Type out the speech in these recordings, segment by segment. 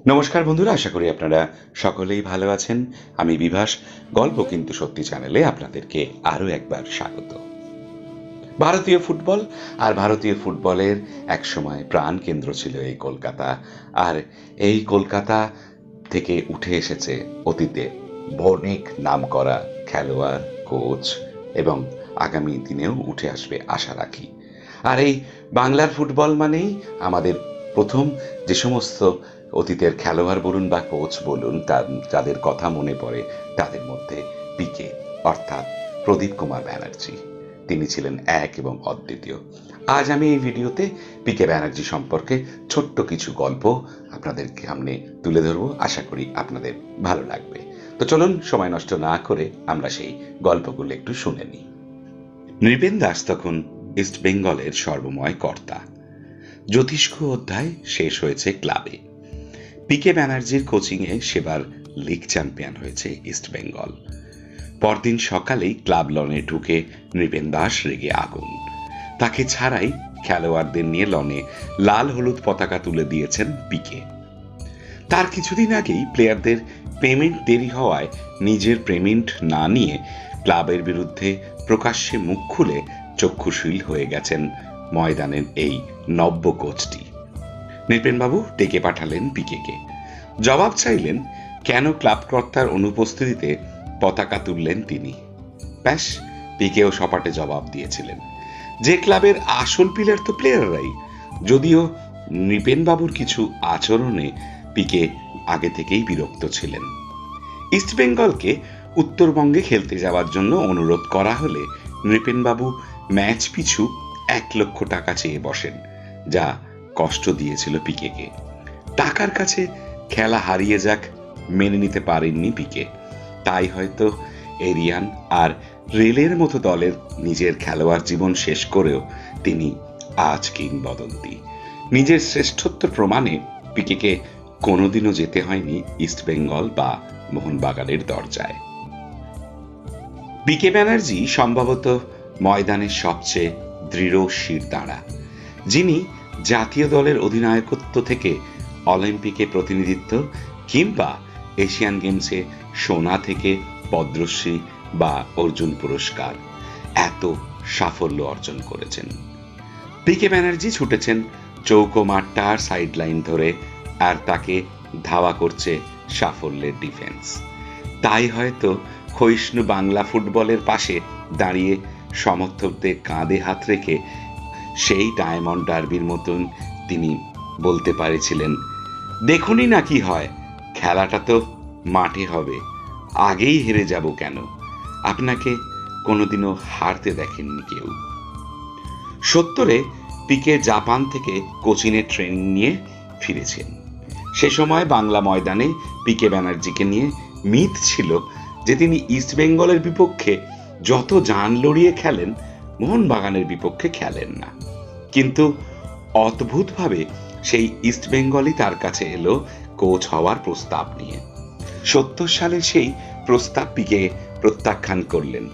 নমস্কার বন্ধুরা, আশা করি আপনারা সকলেই ভালো আছেন। আমি বিভাস, গল্প কিন্তু সত্যি চ্যানেলে আপনাদেরকে আরও একবার স্বাগত। ভারতীয় ফুটবল আর ভারতীয় ফুটবলের একসময় প্রাণকেন্দ্র ছিল এই কলকাতা। আর এই কলকাতা থেকে উঠে এসেছে অতীতে অনেক নামকরা খেলোয়াড়, কোচ এবং আগামী দিনেও উঠে আসবে আশা রাখি। আর এই বাংলার ফুটবল মানেই আমাদের প্রথম যে সমস্ত অতীতের খেলোয়াড় বলুন বা কোচ বলুন যাদের কথা মনে পড়ে তাদের মধ্যে পিকে অর্থাৎ প্রদীপ কুমার ব্যানার্জি। তিনি ছিলেন এক এবং অদ্বিতীয়। আজ আমি এই ভিডিওতে পিকে ব্যানার্জি সম্পর্কে ছোট্ট কিছু গল্প আপনাদের সামনে তুলে ধরবো। আশা করি আপনাদের ভালো লাগবে। তো চলুন সময় নষ্ট না করে আমরা সেই গল্পগুলো একটু শুনে নিই। নৃপেন দাস তখন ইস্ট বেঙ্গলের সর্বময় কর্তা। জ্যোতিষ্ক অধ্যায় শেষ হয়েছে ক্লাবে। পিকে ব্যানার্জির কোচিংয়ে সেবার লিগ চ্যাম্পিয়ন হয়েছে ইস্ট বেঙ্গল। পরদিন সকালেই ক্লাব লনে ঢুকে নৃপেন দাস রেগে আগুন। তাকে ছাড়াই খেলোয়াড়দের নিয়ে লনে লাল হলুদ পতাকা তুলে দিয়েছেন পিকে। তার কিছুদিন আগেই প্লেয়ারদের পেমেন্ট দেরি হওয়ায় নিজের পেমেন্ট না নিয়ে ক্লাবের বিরুদ্ধে প্রকাশ্যে মুখ খুলে চক্ষুশীল হয়ে গেছেন ময়দানের এই নব্য কোচটি। নৃপেনবাবু ডেকে পাঠালেন পিকেকে। জবাব চাইলেন কেন ক্লাব কর্তার অনুপস্থিতিতে পতাকা তুললেন তিনি। ব্যাস, পিকেও সপাটে জবাব দিয়েছিলেন যে ক্লাবের আসল প্লেয়ার তো প্লেয়াররাই। যদিও নৃপেনবাবুর কিছু আচরণে পিকে আগে থেকেই বিরক্ত ছিলেন। ইস্টবেঙ্গলকে উত্তরবঙ্গে খেলতে যাওয়ার জন্য অনুরোধ করা হলে নৃপেনবাবু ম্যাচ পিছু 1 লক্ষ টাকা চেয়ে বসেন, যা কষ্ট দিয়েছিল পিকেকে। টাকার কাছে খেলা হারিয়ে যাক মেনে নিতে পারেননি পিকে। তাই হয়তো এরিয়ান আর রেলের মতো দলের নিজের খেলোয়াড় জীবন শেষ করেও তিনি আজ কিংবদন্তি। নিজের শ্রেষ্ঠত্ব প্রমাণে পিকেকে কোনোদিনও যেতে হয়নি ইস্টবেঙ্গল বা মোহনবাগানের দরজায়। পিকে ব্যানার্জি সম্ভবত ময়দানের সবচেয়ে দৃঢ় শিরদাঁড়া, যিনি জাতীয় দলের অধিনায়কত্ব থেকে অলিম্পিকে প্রতিনিধিত্ব কিংবা এশিয়ান গেমসে সোনা থেকে পদ্মশ্রী বা অর্জুন পুরস্কার এত সাফল্য অর্জন করেছেন। পিকে ব্যানার্জি ছুটেছেন চৌকো মাঠটার সাইড লাইন ধরে, আর তাকে ধাওয়া করছে সাফল্যের ডিফেন্স। তাই হয়তো ক্ষয়িষ্ণু বাংলা ফুটবলের পাশে দাঁড়িয়ে সমর্থকদের কাঁধে হাত রেখে সেই ডায়মন্ড ডার্বির মতন তিনি বলতে পারেছিলেন, দেখুনই না কি হয়, খেলাটা তো মাঠে হবে, আগেই হেরে যাব কেন, আপনাকে কোনোদিনও হারতে দেখেননি কেউ। 70-এ পিকে জাপান থেকে কোচিংয়ের ট্রেনিং নিয়ে ফিরেছেন। সে সময় বাংলা ময়দানে পিকে ব্যানার্জিকে নিয়ে মিথ ছিল যে তিনি ইস্টবেঙ্গলের বিপক্ষে যত জান লড়িয়ে খেলেন মোহনবাগানের বিপক্ষে খেলেন না। কিন্তু অদ্ভুতভাবে সেই ইস্টবেঙ্গলই তার কাছে এলো কোচ হওয়ার প্রস্তাব নিয়ে। 70 সালে সেই প্রস্তাব পিকে প্রত্যাখ্যান করলেন।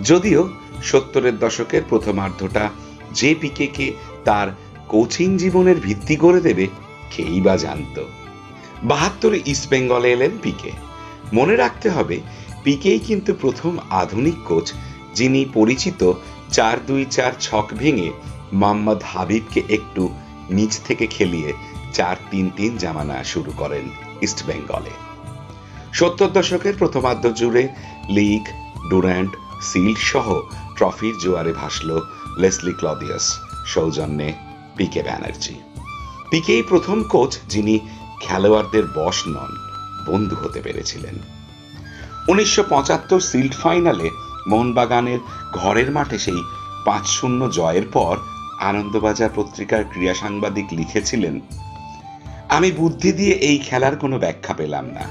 যদিও 70-এর দশকের প্রথমার্ধটা যে পিকেকে তার কোচিং জীবনের ভিত্তি করে দেবে কেই বা জানত। 72-এ ইস্টবেঙ্গলে এলেন পিকে। মনে রাখতে হবে, পিকেই কিন্তু প্রথম আধুনিক কোচ যিনি পরিচিত 4-2-4 ছক ভেঙে মোহাম্মদ হাবিবকে একটু নিচ থেকে খেলিয়ে 4-3-3 জামানা শুরু করেন ইস্টবেঙ্গলে। 70 দশকের প্রথমার্ধ জুড়ে লিগ, ডুরান্ড, সিল্ড সহ ট্রফির জোয়ারে ভাসল লেসলি ক্লদিয়াস সৌজন্যে পিকে ব্যানার্জি। পিকেই প্রথম কোচ যিনি খেলোয়াড়দের বশ নন, বন্ধু হতে পেরেছিলেন। 1975 সিল্ড ফাইনালে মোহনবাগানের ঘরের মাঠে সেই 5-0 জয়ের পর আনন্দবাজার পত্রিকার ক্রীড়া সাংবাদিক লিখেছিলেন, আমি বুদ্ধি দিয়ে এই খেলার কোনো ব্যাখ্যা পেলাম না,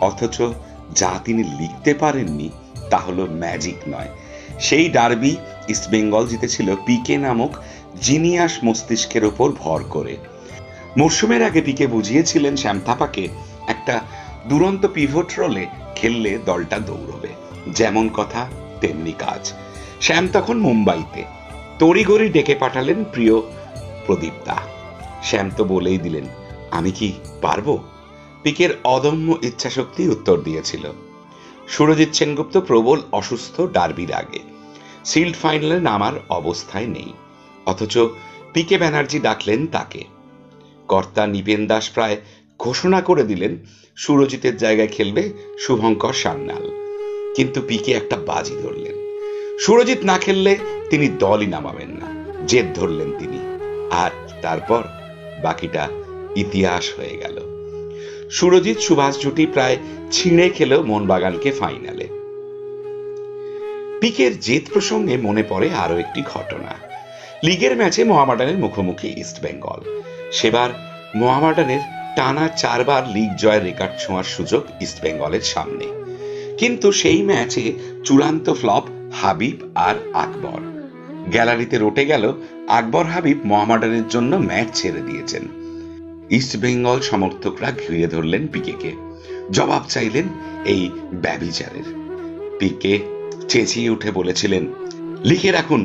অথচ যা তিনি লিখতে পারেননি তা হলো ম্যাজিক নয়। সেই ডার্বি ইস্টবেঙ্গল জিতেছিল পিকে নামক জিনিয়াস মস্তিষ্কের ওপর ভর করে। মরশুমের আগে পিকে বুঝিয়েছিলেন শ্যাম থাপাকে একটা দুরন্ত পিভট রোলে খেললে দলটা দৌড়বে। যেমন কথা তেমনি কাজ। শ্যাম তখন মুম্বাইতে। তড়িঘড়ি ডেকে পাঠালেন প্রিয় প্রদীপ দা। শ্যাম তো বলেই দিলেন, আমি কি পারবো? পিকের অদম্য ইচ্ছাশক্তি উত্তর দিয়েছিল। সুরজিৎ সেনগুপ্ত প্রবল অসুস্থ ডার্বির আগে, সিল্ড ফাইনালে নামার অবস্থায় নেই, অথচ পিকে ব্যানার্জি ডাকলেন তাকে। কর্তা নিপেন দাস প্রায় ঘোষণা করে দিলেন সুরজিতের জায়গায় খেলবে শুভঙ্কর সান্যাল, কিন্তু পিকে একটা বাজি ধরলেন। সুরজিৎ না খেললে তিনি দলই নামাবেন না, জেদ ধরলেন তিনি। আর তারপর বাকিটা ইতিহাস হয়ে গেল। সুরজিৎ সুভাষ জুটি প্রায় ছিঁড়ে খেল মোহনবাগানকে ফাইনালে। পিকের জেদ প্রসঙ্গে মনে পড়ে আরো একটি ঘটনা। লিগের ম্যাচে মোহামেডানের মুখোমুখি ইস্টবেঙ্গল। সেবার মোহামেডানের টানা 4 বার লিগ জয়ের রেকর্ড ছোঁয়ার সুযোগ ইস্টবেঙ্গলের সামনে, কিন্তু সেই ম্যাচে চূড়ান্ত ফ্লপ হাবিব আর আকবর। গ্যালারিতে রটে গেল আকবর হাবিব মোহামেডানের জন্য ম্যাচ ছেড়ে দিয়েছেন। ইস্টবেঙ্গল সমর্থকরা ঘিরে ধরলেন পিকেকে, জবাব চাইলেন এই ব্যভিচারের। পিকে চেঁচিয়ে উঠে বলেছিলেন, লিখে রাখুন,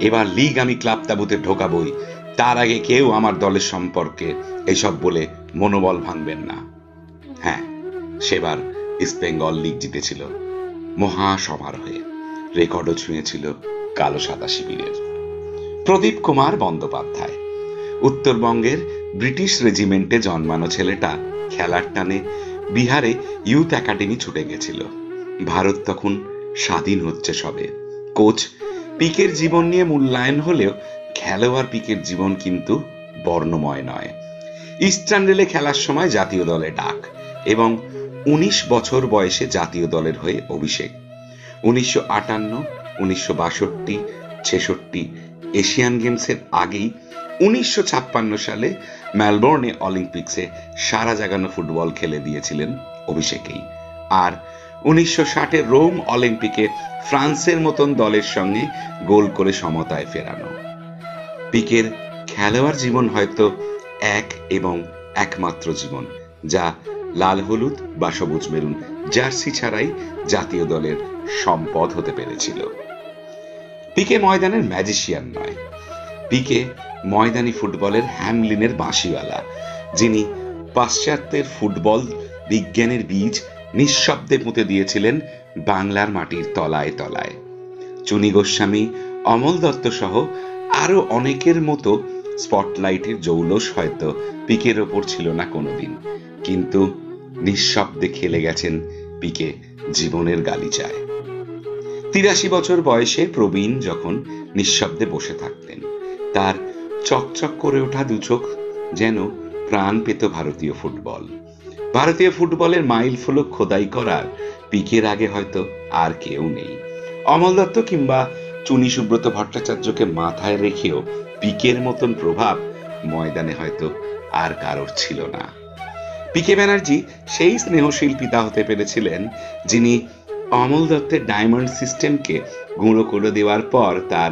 এবার লিগ আমি ক্লাব তাবুতে ঢোকাবই, তার আগে কেউ আমার দলের সম্পর্কে এইসব বলে মনোবল ভাঙবেন না। হ্যাঁ, সেবার ইস্টবেঙ্গল লিগ জিতেছিল মহা সমারোহে, রেকর্ডও ছুঁয়েছিল কালো সাদা শিবিরের। প্রদীপ কুমার বন্দ্যোপাধ্যায়, উত্তরবঙ্গের ব্রিটিশ রেজিমেন্টে জন্মানো ছেলেটা খেলার টানে বিহারে ইউথ একাডেমি ছুটে গেছিল। ভারত তখন স্বাধীন হচ্ছে সবে। কোচ পিকের জীবন নিয়ে মূল্যায়ন হলেও খেলোয়াড় পিকের জীবন কিন্তু বর্ণময় নয়। ইস্টার্ন রেলে খেলার সময় জাতীয় দলে ডাক এবং 19 বছর বয়সে জাতীয় দলের হয়ে অভিষেক। 1958, 1962, 66 এশিয়ান গেমসের আগেই 1956 সালে মেলবোর্নে অলিম্পিক্সে সারা জাগানো ফুটবল খেলে দিয়েছিলেন অভিষেকেই। আর 1960 রোম অলিম্পিকে ফ্রান্সের মতন দলের সঙ্গে গোল করে সমতায় ফেরানো। পিকের খেলোয়াড় জীবন হয়তো এক এবং একমাত্র জীবন, যা লাল হলুদ বা সবুজ মেরুন জার্সি ছাড়াই জাতীয় দলের সম্পদ হতে পেরেছিল। পিকে ময়দানের ম্যাজিশিয়ান নয়, পিকে ময়দানি ফুটবলের হ্যামলিনের বাঁশিওয়ালা, যিনি পাশ্চাত্যের ফুটবল বিজ্ঞানের বীজ নিঃশব্দে পুঁতে দিয়েছিলেন বাংলার মাটির তলায় তলায়। চুনি গোস্বামী, অমল দত্ত সহ আরো অনেকের মতো স্পটলাইটের জৌলস হয়তো পিকের ওপর ছিল না কোনোদিন, কিন্তু নিঃশব্দে খেলে গেছেন পিকে জীবনের গালিচায়। 83 বছর বয়সে প্রবীণ যখন নিঃশব্দে বসে থাকতেন, তার চকচক করে ওঠা দুচোখ যেন প্রাণ পেত ভারতীয় ফুটবল। ভারতীয় ফুটবলের মাইল ফলক খোদাই করার পিকের আগে হয়তো আর কেউ নেই। অমল দত্ত কিংবা চুনি সুব্রত ভট্টাচার্যকে মাথায় রেখেও পিকের মতন প্রভাব ময়দানে হয়তো আর কারোর ছিল না। পিকে ব্যানার্জি সেই স্নেহশীল পিতা হতে পেরেছিলেন যিনি অমল দত্তের ডায়মন্ড সিস্টেমকে গুঁড়ো করে দেওয়ার পর তার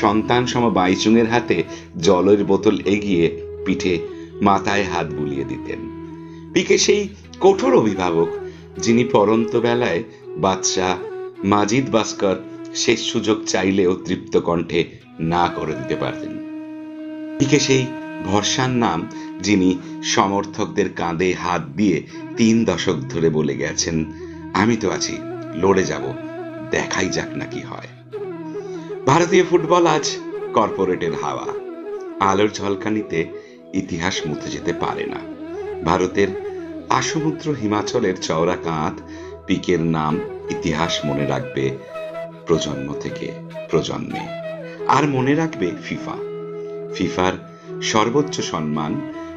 সন্তান সম বাইচুংয়ের হাতে জলের বোতল এগিয়ে পিঠে মাথায় হাত বুলিয়ে দিতেন। পিকে সেই কঠোর অভিভাবক যিনি পরন্ত বেলায় বাদশা মাজিদ বাস্কর শেষ সুযোগ চাইলেও তৃপ্ত কণ্ঠে না করে দিতে পারতেন। পিকে সেই ভরসার নাম যিনি সমর্থকদের কাঁধে হাত দিয়ে 3 দশক ধরে বলে গেছেন, আমি তো আছি, লড়ে যাব, দেখাই যাক না কি হয়। ভারতীয় ফুটবল আজ কর্পোরেটের হাওয়া, আলোর ঝলকানিতে ইতিহাস মুছে যেতে পারে না। ভারতের আসমুদ্র হিমাচলের চওড়া কাঁধ পিকের নাম ইতিহাস মনে রাখবে প্রজন্ম থেকে প্রজন্মে। আর মনে রাখবে ফিফার সর্বোচ্চ সম্মান,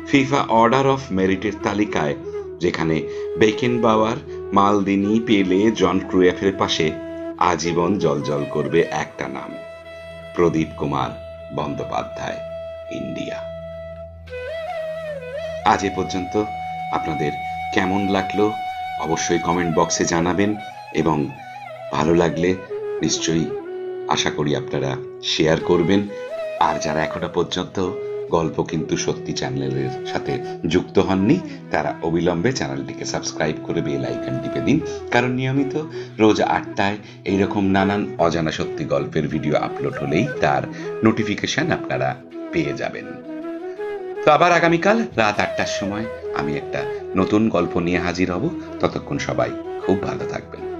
ফিফা অর্ডার অফ মেরিটের তালিকায় যেখানে বেকেনবাওয়ার, মালদিনি, পেলে, জন ক্রুয়েফের পাশে আজীবন জলজল করবে একটা নাম, প্রদীপ কুমার বন্দ্যোপাধ্যায়, ইন্ডিয়া। আজ এ পর্যন্ত আপনাদের কেমন লাগলো অবশ্যই কমেন্ট বক্সে জানাবেন, এবং ভালো লাগলে নিশ্চয়ই আশা করি আপনারা শেয়ার করবেন। আর যারা এখনো পর্যন্ত গল্প কিন্তু সত্যি চ্যানেলের সাথে যুক্ত হননি, তারা অবিলম্বে চ্যানেলটিকে সাবস্ক্রাইব করে বেল আইকন টিপে দিন, কারণ নিয়মিত রোজ 8টায় এইরকম নানান অজানা সত্যি গল্পের ভিডিও আপলোড হলেই তার নোটিফিকেশন আপনারা পেয়ে যাবেন। তো আবার আগামীকাল রাত 8টার সময় আমি একটা নতুন গল্প নিয়ে হাজির হব। ততক্ষণ সবাই খুব ভালো থাকবেন।